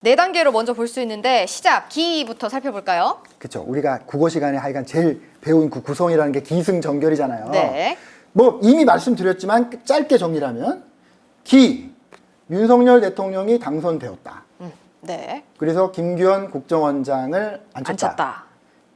네 단계로 먼저 볼 수 있는데 시작 기부터 살펴볼까요? 그렇죠. 우리가 국어 시간에 하여간 제일 배운 그 구성이라는 게 기승전결이잖아요. 네. 뭐 이미 말씀드렸지만 짧게 정리하면 기, 윤석열 대통령이 당선되었다. 네. 그래서 김규현 국정원장을 앉혔다. 앉혔다.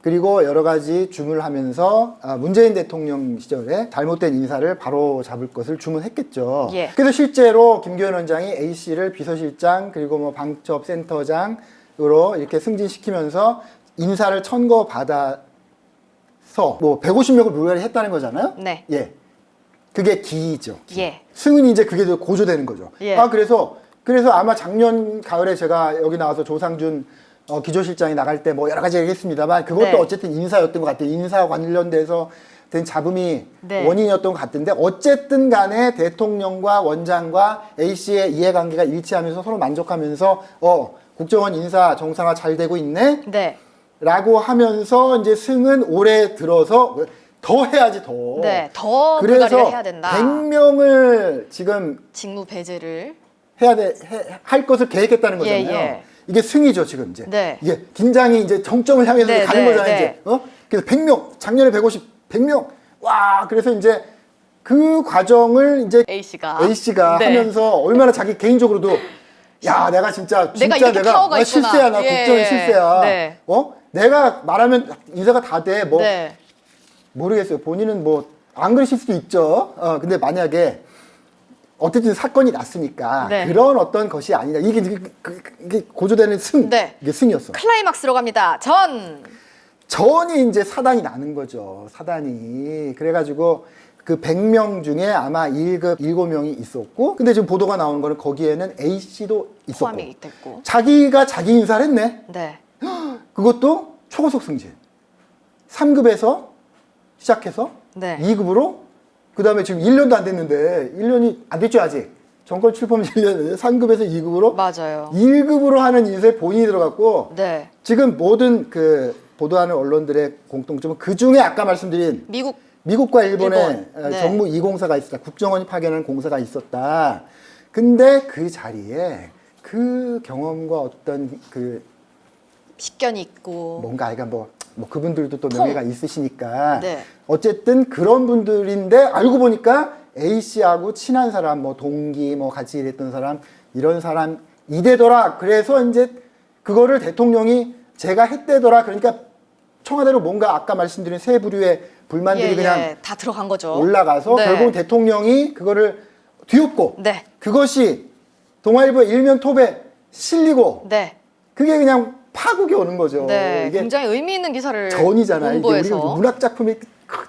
그리고 여러 가지 주문을 하면서 문재인 대통령 시절에 잘못된 인사를 바로 잡을 것을 주문했겠죠. 예. 그래서 실제로 김규현 원장이 A씨를 비서실장 그리고 뭐 방첩센터장으로 이렇게 승진시키면서 인사를 천거받아서 뭐 150명을 물갈이 했다는 거잖아요. 네. 예. 그게 기이죠. 예. 승은이 이제 그게 고조되는 거죠. 예. 그래서 아마 작년 가을에 제가 여기 나와서 조상준 기조실장이 나갈 때 뭐 여러 가지 얘기했습니다만 그것도 네. 어쨌든 인사였던 것 같아요. 인사 관련돼서 된 잡음이 네. 원인이었던 것 같은데 어쨌든 간에 대통령과 원장과 A씨의 이해관계가 일치하면서 서로 만족하면서 국정원 인사 정상화 잘 되고 있네 네. 라고 하면서 이제 승은 올해 들어서 더 해야지 더. 네. 더 물갈이를 해야 된다. 100명을 지금 직무 배제를. 할 것을 계획했다는 거잖아요. 예. 이게 승이죠, 지금 이제. 네. 이게 긴장이 이제 정점을 향해서 네, 가는 네, 거잖아요, 네. 이제. 그래서 100명, 작년에 100명. 와, 그래서 이제 그 과정을 이제 A씨가 네. 하면서 얼마나 자기 개인적으로도 야, 내가 진짜 이렇게 파워가 있구나. 실세야, 나 예. 국정이 실세야. 네. 내가 말하면 인사가 다 돼. 뭐 네. 모르겠어요. 본인은 뭐 안 그러실 수도 있죠. 근데 만약에 어쨌든 사건이 났으니까 네. 그런 어떤 것이 아니다. 이게 고조되는 승. 네. 이게 승이었어. 클라이막스로 갑니다. 전이 이제 사단이 나는 거죠. 사단이. 그래가지고 그 100명 중에 아마 1급 7명이 있었고 근데 지금 보도가 나오는 거는 거기에는 A씨도 있었고 포함이 됐고. 자기가 자기 인사를 했네. 네. 그것도 초고속 승진. 3급에서 시작해서 네. 2급으로 그 다음에 지금 1년도 안 됐는데 1년이 안 됐죠 아직. 정권 출범 1년인데 3급에서 2급으로 맞아요. 1급으로 하는 인사에 본인이 들어갔고 네. 지금 모든 그 보도하는 언론들의 공통점은 그 중에 아까 말씀드린 미국과 일본의 네. 정무 2공사가 있었다. 국정원이 파견하는 공사가 있었다. 근데 그 자리에 그 경험과 어떤 그 식견이 있고. 뭔가 아이가 뭐 그분들도 또 명예가 있으시니까 네. 어쨌든 그런 분들인데 알고 보니까 A씨하고 친한 사람 뭐 동기 뭐 같이 일했던 사람 이런 사람 이대더라. 그래서 이제 그거를 대통령이 제가 했대더라. 그러니까 청와대로 뭔가 아까 말씀드린 세 부류의 불만들이 그냥 다 들어간 거죠. 올라가서 네. 결국 대통령이 그거를 뒤엎고 네. 그것이 동아일보 일면 톱에 실리고 네. 그게 그냥 파국이 오는 거죠. 네. 이게 굉장히 의미 있는 기사를 전이잖아요. 이게 홍보해서. 우리가 문학 작품이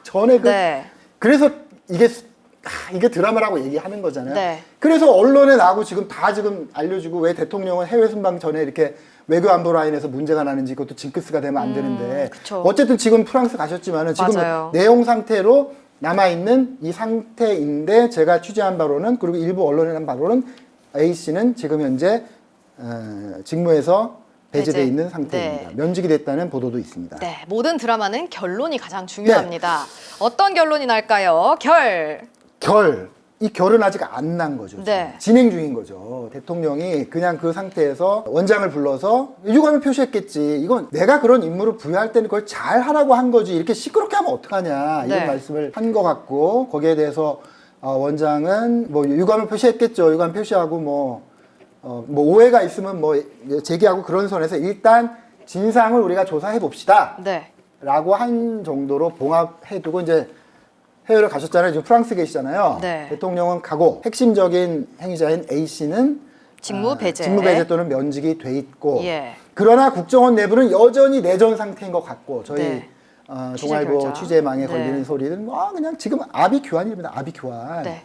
전에 네. 그래서 이게 드라마라고 얘기하는 거잖아요. 네. 그래서 언론에 나오고 지금 다 지금 알려주고 왜 대통령은 해외 순방 전에 이렇게 외교 안보 라인에서 문제가 나는지 그것도 징크스가 되면 안 되는데 그쵸. 어쨌든 지금 프랑스 가셨지만은 지금 맞아요. 내용 상태로 남아 있는 이 상태인데 제가 취재한 바로는 그리고 일부 언론에 한 바로는 A 씨는 지금 현재 직무에서 배제돼 배제. 있는 상태입니다. 네. 면직이 됐다는 보도도 있습니다. 네. 모든 드라마는 결론이 가장 중요합니다. 어떤 결론이 날까요? 이 결은 아직 안 난 거죠. 네. 진행 중인 거죠. 대통령이 그냥 그 상태에서 원장을 불러서 유감을 표시했겠지. 이건 내가 그런 임무를 부여할 때는 그걸 잘 하라고 한 거지. 이렇게 시끄럽게 하면 어떡하냐. 이런 네. 말씀을 한 것 같고 거기에 대해서 원장은 뭐 유감을 표시했겠죠. 유감 표시하고 뭐 오해가 있으면 뭐 제기하고 그런 선에서 일단 진상을 우리가 조사해 봅시다. 네. 라고 한 정도로 봉합해두고 이제 해외를 가셨잖아요. 지금 프랑스 계시잖아요. 네. 대통령은 가고 핵심적인 행위자인 A씨는 직무 배제. 직무 배제 또는 면직이 돼 있고 예. 그러나 국정원 내부는 여전히 내전 상태인 것 같고 저희 네. 동아일보 결자. 취재망에 네. 걸리는 소리는 그냥 지금 아비규환입니다. 아비규환. 네.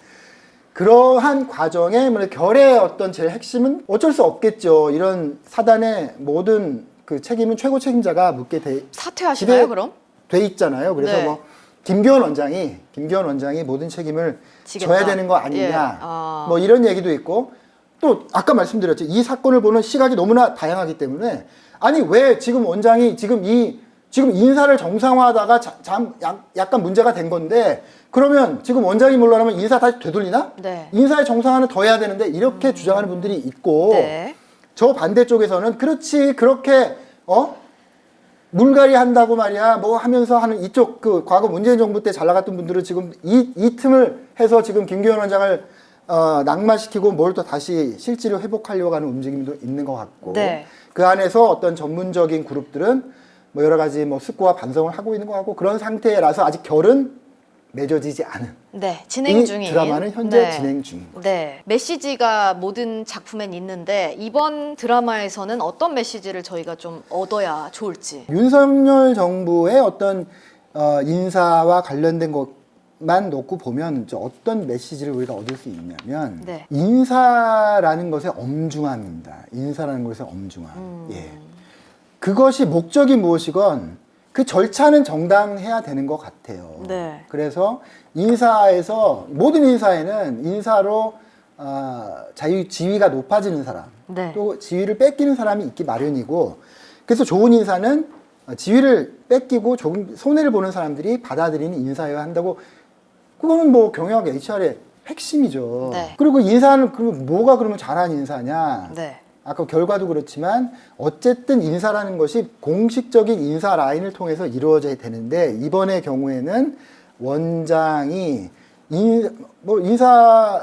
그러한 과정에 결의 어떤 제일 핵심은 어쩔 수 없겠죠. 이런 사단의 모든 그 책임은 최고 책임자가 묻게 사퇴하시나요, 그럼? 돼 있잖아요. 그래서 네. 김기현 원장이 모든 책임을 지겠다. 져야 되는 거 아니냐. 예. 뭐 이런 얘기도 있고 또 아까 말씀드렸죠. 이 사건을 보는 시각이 너무나 다양하기 때문에 아니 왜 지금 원장이 지금 인사를 정상화하다가 약간 문제가 된 건데 그러면 지금 원장이 물러나면 인사 다시 되돌리나? 네. 인사의 정상화는 더 해야 되는데 이렇게 주장하는 분들이 있고 네. 저 반대쪽에서는 그렇지 그렇게 물갈이 한다고 말이야 뭐 하면서 하는 이쪽 그 과거 문재인 정부 때 잘 나갔던 분들은 지금 이 틈을 해서 지금 김기현 원장을 낙마시키고 뭘 또 다시 실질을 회복하려고 하는 움직임도 있는 것 같고 네. 그 안에서 어떤 전문적인 그룹들은 뭐 여러 가지 뭐 숙고와 반성을 하고 있는 것 같고 그런 상태라서 아직 결은 맺어지지 않은 네, 진행 중인 이 드라마는 현재 네. 진행 중인 거죠. 네, 메시지가 모든 작품엔 있는데 이번 드라마에서는 어떤 메시지를 저희가 좀 얻어야 좋을지. 윤석열 정부의 어떤 인사와 관련된 것만 놓고 보면 어떤 메시지를 우리가 얻을 수 있냐면 네. 인사라는 것의 엄중함입니다. 인사라는 것의 엄중함. 예. 그것이 목적이 무엇이건 그 절차는 정당해야 되는 것 같아요. 네. 그래서 인사에서 모든 인사에는 인사로 지위가 높아지는 사람, 네. 또 지위를 뺏기는 사람이 있기 마련이고, 그래서 좋은 인사는 지위를 뺏기고 조금 손해를 보는 사람들이 받아들이는 인사여야 한다고. 그거는 뭐 경영학 HR의 핵심이죠. 네. 그리고 인사는 그럼 뭐가 그러면 잘한 인사냐? 네. 아까 결과도 그렇지만 어쨌든 인사라는 것이 공식적인 인사 라인을 통해서 이루어져야 되는데 이번의 경우에는 원장이 인사를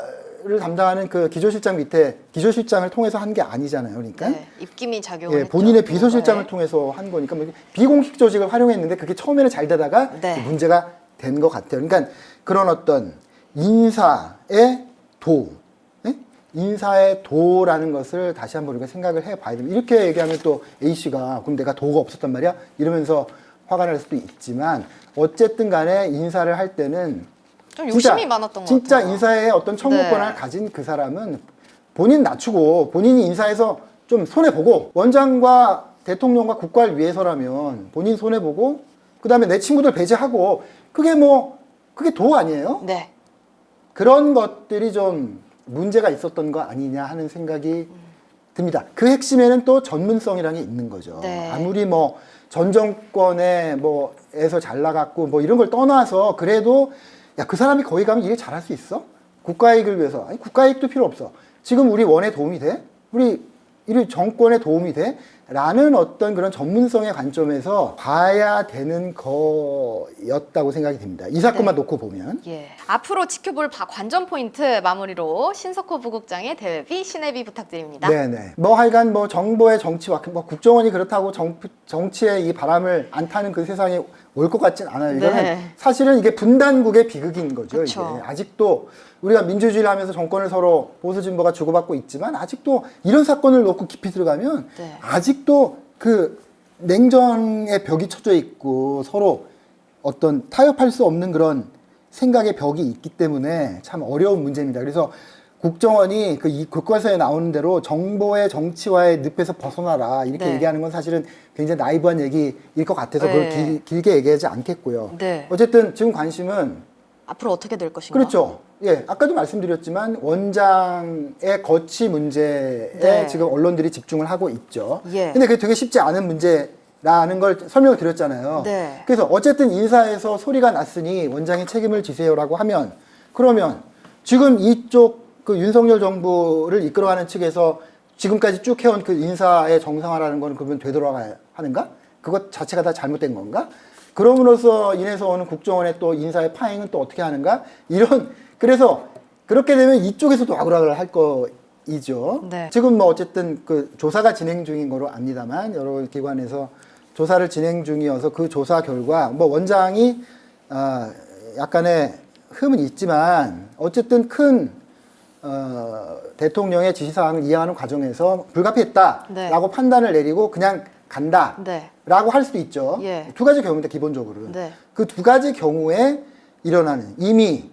담당하는 그 기조실장 밑에 기조실장을 통해서 한 게 아니잖아요. 그러니까 네. 입김이 작용을 했죠. 본인의 비서실장을 네. 통해서 한 거니까 뭐 비공식 조직을 활용했는데 그게 처음에는 잘 되다가 네. 문제가 된 것 같아요. 그러니까 그런 어떤 인사의 인사의 도라는 것을 다시 한번 우리가 생각을 해봐야 됩니다. 이렇게 얘기하면 또 A씨가 그럼 내가 도가 없었단 말이야? 이러면서 화가 날 수도 있지만 어쨌든 간에 인사를 할 때는 좀 욕심이 많았던 것 진짜 같아요. 인사에 어떤 청구권을 네. 가진 그 사람은 본인 낮추고 본인이 인사해서 좀 손해보고 원장과 대통령과 국가를 위해서라면 본인 손해보고 그 다음에 내 친구들 배제하고 그게 도 아니에요? 네. 그런 것들이 좀 문제가 있었던 거 아니냐 하는 생각이 듭니다. 그 핵심에는 또 전문성이라는 게 있는 거죠. 네. 아무리 뭐 전 정권에 에서 잘 나갔고 뭐 이런 걸 떠나서 그래도 야, 그 사람이 거기 가면 일 잘할 수 있어? 국가이익을 위해서. 아니, 국가이익도 필요 없어. 지금 우리 원에 도움이 돼? 우리 정권에 도움이 돼? 라는 어떤 그런 전문성의 관점에서 봐야 되는 거였다고 생각이 됩니다. 이 사건만 네. 놓고 보면. 예. 앞으로 지켜볼 관전 포인트 마무리로 신석호 부국장의 대회비 신혜비 부탁드립니다. 네네. 하여간 정보의 정치와 국정원이 그렇다고 정치의 이 바람을 안 타는 그 세상이 올 것 같진 않아요. 이거는 네. 사실은 이게 분단국의 비극인 거죠. 그쵸. 이게 아직도 우리가 민주주의를 하면서 정권을 서로 보수 진보가 주고받고 있지만 아직도 이런 사건을 놓고 깊이 들어가면 네. 아직도 그 냉정의 벽이 쳐져 있고 서로 어떤 타협할 수 없는 그런 생각의 벽이 있기 때문에 참 어려운 문제입니다. 그래서 국정원이 이 교과서에 나오는 대로 정보의 정치와의 늪에서 벗어나라 이렇게 네. 얘기하는 건 사실은 굉장히 나이브한 얘기일 것 같아서 그걸 네. 길게 얘기하지 않겠고요. 네. 어쨌든 지금 관심은 앞으로 어떻게 될 것인가? 그렇죠. 예, 아까도 말씀드렸지만 원장의 거취 문제에 네. 지금 언론들이 집중을 하고 있죠. 예. 근데 그게 되게 쉽지 않은 문제라는 걸 설명을 드렸잖아요. 네. 그래서 어쨌든 인사에서 소리가 났으니 원장이 책임을 지세요라고 하면 그러면 지금 이쪽 그 윤석열 정부를 이끌어가는 측에서 지금까지 쭉 해온 그 인사의 정상화라는 거는 그러면 되돌아가야 하는가? 그것 자체가 다 잘못된 건가? 그럼으로써 인해서 오는 국정원의 또 인사의 파행은 또 어떻게 하는가? 그래서 그렇게 되면 이쪽에서도 악랄을 할 거이죠. 네. 지금 어쨌든 그 조사가 진행 중인 거로 압니다만 여러 기관에서 조사를 진행 중이어서 그 조사 결과 원장이 약간의 흠은 있지만 어쨌든 큰 대통령의 지시사항을 이해하는 과정에서 불가피했다라고 네. 판단을 내리고 그냥 간다라고 네. 할 수도 있죠. 예. 두 가지 경우인데 기본적으로는 네. 그 두 가지 경우에 일어나는 이미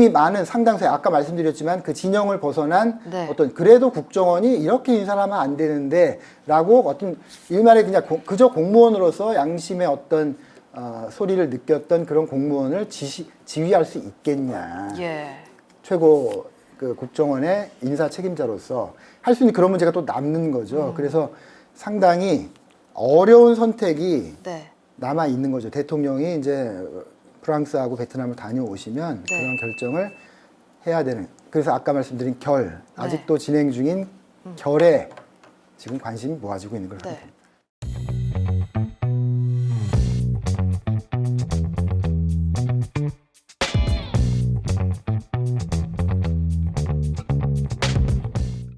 많은 상당수의 아까 말씀드렸지만 그 진영을 벗어난 네. 어떤 그래도 국정원이 이렇게 인사를 하면 안 되는데라고 어떤 일말에 그냥 그저 공무원으로서 양심의 어떤 소리를 느꼈던 그런 공무원을 지휘할 수 있겠냐. 예. 최고 그 국정원의 인사 책임자로서 할 수 있는 그런 문제가 또 남는 거죠. 그래서 상당히 어려운 선택이 네. 남아 있는 거죠. 대통령이 이제 프랑스하고 베트남을 다녀오시면 네. 그런 결정을 해야 되는. 그래서 아까 말씀드린 아직도 진행 중인 결의 지금 관심이 모아지고 있는 걸 네. 합니다.